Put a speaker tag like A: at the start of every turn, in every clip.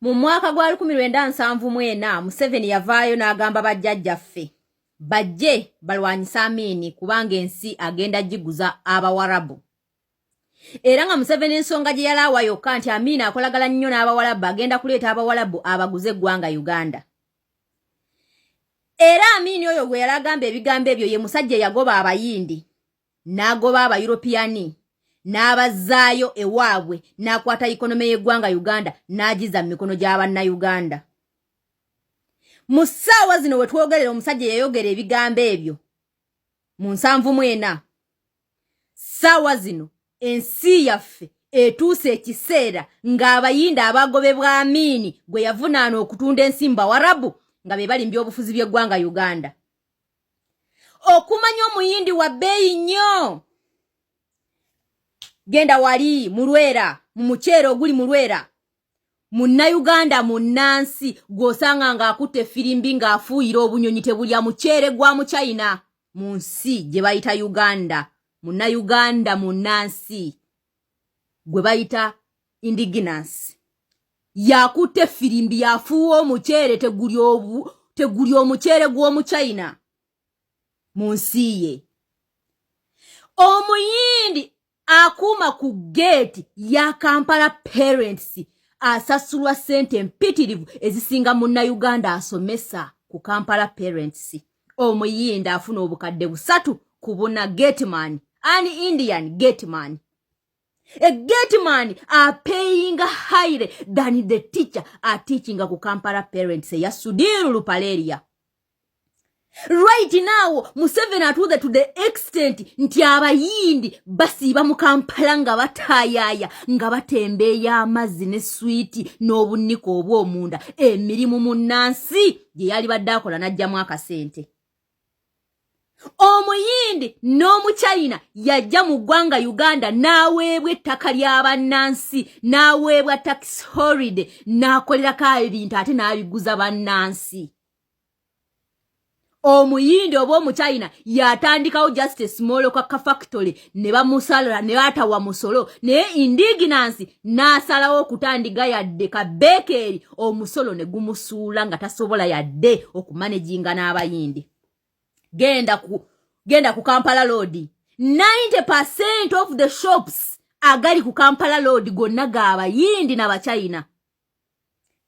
A: Mu mwaka gwa 1974 Museveni yavaayo n'agamba bajjajjaffe bajje balwanyisa Amini kubanga ensi agenda giguza Abawarabu. Era nga Museveni ensonga gye yalaawa yokka nti Amini akolagala nnyo n'Abawarabu agenda kuleeta Abawarabu abaguze eggwanga Uganda. Era Amini oyo gwe yalagamba ebigambo ebyo ye musajja yagoba Abayindi, n'agoba Abayuropiyani, n'abazaayo ewaabwe, n'akwata ikonomi y'eggwanga Uganda n'agiza mu mikono gy'Abannayuganda. Mu ssaawa zino we twogerera omusajja yayogera ebigambo ebyo mu 74. Ssaawa zino ensi yaffe etuuse ekiseera ng'Abayindi abagobebwa Amini gwe yavunaana okutunda ensi mu Bawarabu nga be bali mu byobufuzi by'eggwanga Uganda. Okumanya omuyindi wa bbeeyi nnyo. Genda wali Mulwera, mu muceere oguli Mulwera. Munauganda munnansi gw'osanga ng'akutte firimbi ng'afuuyira obunyonyi tebulya muceere gwa mu China mu nsi gye bayita Uganda. Munauganda munnansi gwe bayita indigenous. Yakutte firimbi yafuuwa omuceere teguli omuceere gw'omu China mu nsi ye. Omuyindi akuuma ku gate ya Kampala parents asasulwa sente mpitirivu ezisinga Munauganda asomesa ku Kampala parents. Omuyindi afuna obukadde 3 ku buna gateman, an Indian gateman. A gateman are paying higher than the teacher are teaching ku Kampala parents ya Sudiru Lupaleria. Right now, Museveni atuuze to the extent nti Abayindi basiiba mu Kampala nga batayaya nga batembeeya amazzi ne switi n'obunniko obw'omunda emirimu munnansi gye yali badde akola n'ajjamu akasente. Omuyindi n'Omuchina yajja mu ggwanga Uganda n'aweebwa ettaka ly'abannansi n'aweebwa tax holiday n'akolerako ebintu ate n'abiguza bannansi. Omuyindi oba Omuchina yatandikawo just a small local factory ne bamusala ne batawa musolo naye indigenous n'asalawo okutandika yadde ka bakery omusolo ne gumusuula nga tasobola yadde okumanaginga n'Abayindi. Genda ku Kampala Road. 90% of the shops agali ku Kampala Road gonna ga Abayindi n'Abachina.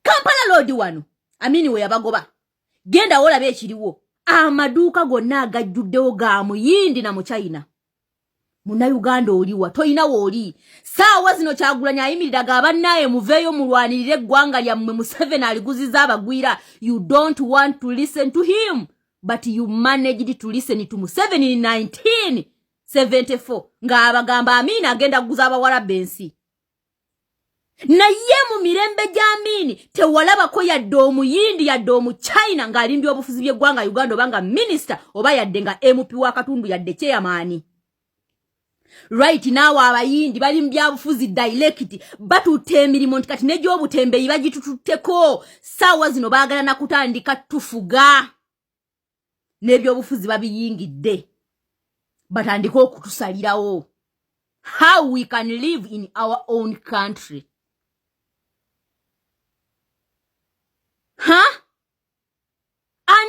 A: Kampala Road wano Amini we yabagoba. Genda olabe ekiriwo. Amaduuka gonna agajjuddewo ga Muyindi na Muchina. Munauganda oliwa toyina wooli. Ssaawa zino Kyagulanyi ayimirira abannaye muveeyo mulwanirire eggwanga lyammwe Museveni aliguziza abagwira. You don't want to listen to him. But you managed to listen to Museveni in 1974. Nga abagamba Amini agenda kuguza Abawarabu ensi. Naye mu mirembe gya Amini tewalabako yadde Omuyindi yadde Omuchina ng'ali mu byobufuzi by'eggwanga Uganda obanga minister oba yadde nga MP wa Katundu yadde chairman. Right now Abayindi bali mu byabufuzi direct batutte emirimu nti kati n'egy'obutembeeyi bagitututteko. Ssaawa zino baagala na kutandika tufuga. N'ebyobufuzi babiyingidde batandika okutusalirawo. How we can live in our own country. Huh? An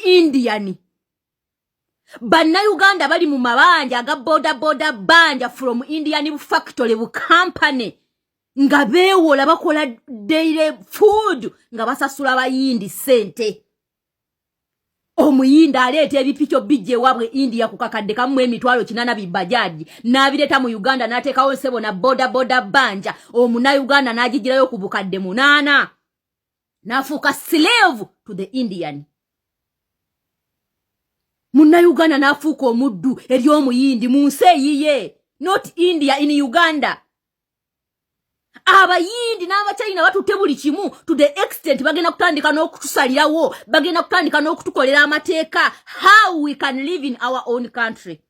A: Indian. Bannayuganda bali mu mabanja aga boda banja from Indian factory bu company. Nga beewola bakola daily food nga basasula Abayindi sente. Omuyindi aleeta ebipicho bijje wabwe India ku kakadde kamu emitwalo 8 bibajaji n'abireeta mu Uganda n'ateekawo ssebo na boda banja. Omunauganda n'agigirayo ku bukadde 8 n'afuuka slave to the Indian. Munauganda n'afuuka omuddu eri Omuyindi mu nsi eyiye, not India, in Uganda. Abayindi n'Abachina batutte buli kimu to the extent bagenda kutandika n'okutusalirawo, bagenda kutandika n'okutukolera amateeka. How we can live in our own country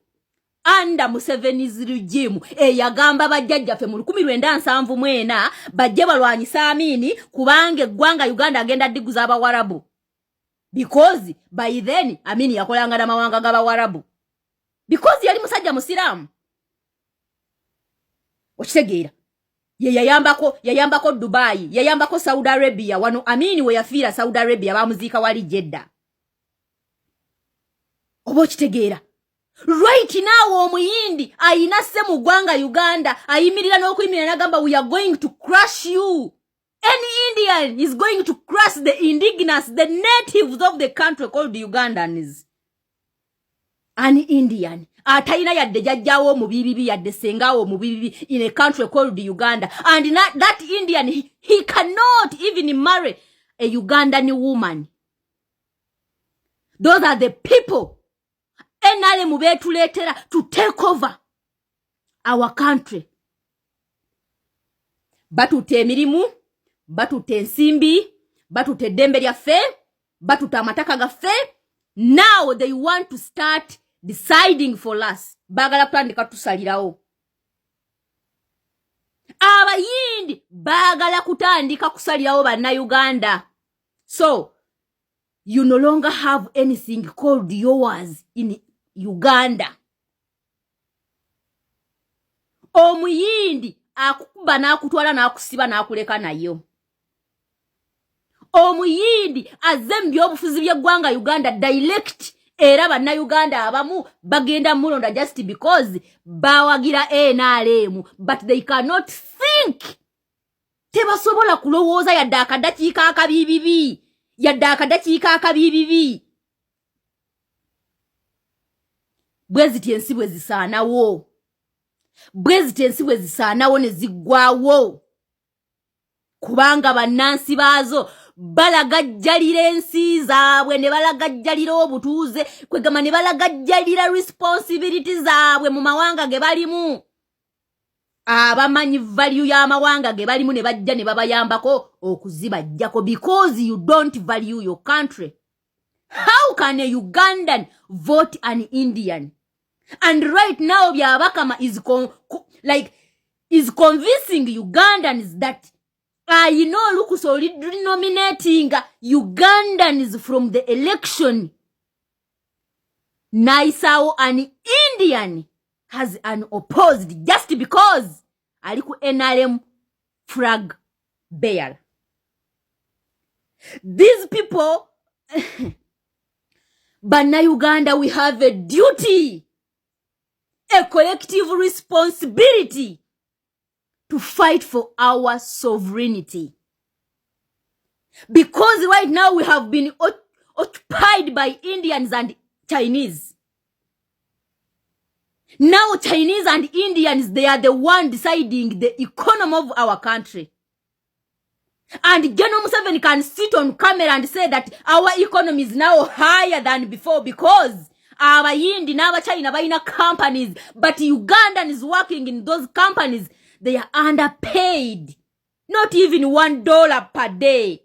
A: under Museveni's regime eyagamba bajjajjaffe mu 1974 bajje balwanyisa Amini kubanga eggwanga Uganda agenda diguza Abawarabu. Because by then Amini yakolanga n'amawanga g'Abawarabu because yali musajja musiramu. Okitegeera. Yayambako Dubai, yayambako Saudi Arabia, wano Amini we yafiira Saudi Arabia bamuziika wali Jeddah. Oba okitegeera. Right now Omuyindi ayina sse mu ggwanga Uganda ayimirira n'okuyimirira n'agamba we are going to crush you. Any Indian is going to crush the indigenous, the natives of the country called Ugandans. An Indian. Atayina yadde jajjawo mu bibibi yadde sengawo mu bibibi in a country called Uganda. And that Indian, he cannot even marry a Ugandan woman. Those are the people enale mubetuletera to take over our country. Batute emirimu, batute ensimbi, batute eddembe lyaffe, batute amataka gaffe. Now they want to start deciding for us. Bagala kutandika tusalirawo. Abayindi bagala kutandika kusalirawo bannayuganda. So, you no longer have anything called yours in Uganda. Omuyindi akukuba n'akutwala n'akusiba n'akuleka nayo. Omuyindi azembye obufuzi by'eggwanga Uganda direct era bannayuganda abamu bagenda mulonda just because bawagira NRM, but they cannot think. Tebasobola kulowooza yadde akadakiika akabibibi. Yadde akadakiika akabibibi. Bweziti ensi bwe zisaanawo. Bweziti ensi bwe zisaanawo ne ziggwawo. Kubanga bannansi baazo balagajjalira ensi zaabwe ne balagajjalira obutuuze kwegamba ne balagajjalira responsibility zaabwe mu mawanga ge balimu. Abamanyi value y'amawanga ge balimu ne bajja ne babayambako okuzibajjako because you don't value your country. How can a Ugandan vote an Indian? And right now Byabakama is convincing Ugandans that look, so nominating Ugandans from the election. Naisao an Indian has an opposed just because aliku NRM flag bearer. These people, Uganda, we have a duty, a collective responsibility to fight for our sovereignty. Because right now we have been occupied by Indians and Chinese. Now Chinese and Indians, they are the one deciding the economy of our country. And General Museveni can sit on camera and say that our economy is now higher than before because our Abayindi and China bayina companies, but Ugandan is working in those companies. They are underpaid. Not even $1 per day.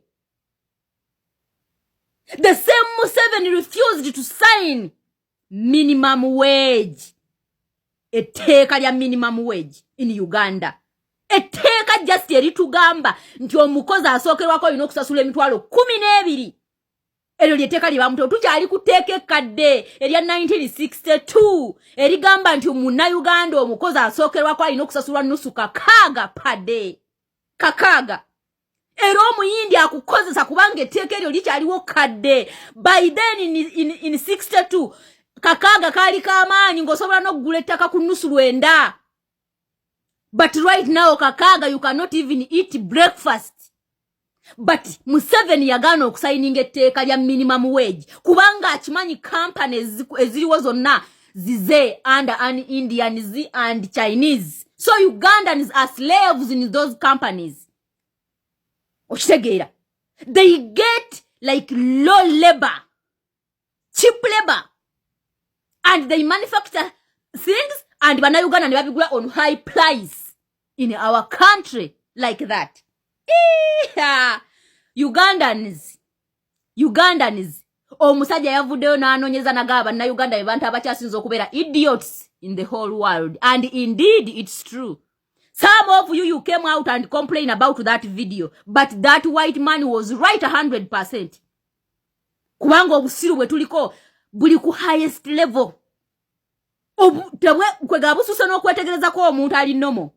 A: The same Museveni refused to sign minimum wage. Etteeka lya minimum wage in Uganda. Etteeka just eritugamba nti omukozi asookerwako alina okusasula emitwalo 12. Eryo lyetteeka lye bamuteeka. Tukyali ku tteeka ekkadde erya 1962 erigamba nti Munauganda omukozi asookerwako alina okusasulwa nusu kakaaga per day. Kakaaga. Era Omuyindi akukozesa kubanga etteeka eryo likyaliwo kadde. By then in 62 kakaaga kaali kamaanyi ng'osobola n'okugula ettaka ku nusu 9. But right now kakaaga you cannot even eat breakfast. But Museveni yagaana okusayininga etteeka lya minimum wage kubanga akimanyi companies eziriwo zonna zize under an Indians and Chinese. So Ugandans are slaves in those companies. Okitegeera. They get like low labor, cheap labor, and they manufacture things and Uganda ne babigula on high price in our country like that. Ugandans omusajja yavuddeyo n'anoonyeza nagaba Uganda abantu abakyasinza okubeera idiots in the whole world, and indeed it's true. Some of you came out and complain about that video, but that white man was right 100%. Kubanga obusiru bwe tuliko buli ku highest level. Kwega bususe n'okwetegereza ko omuntu ali nomo.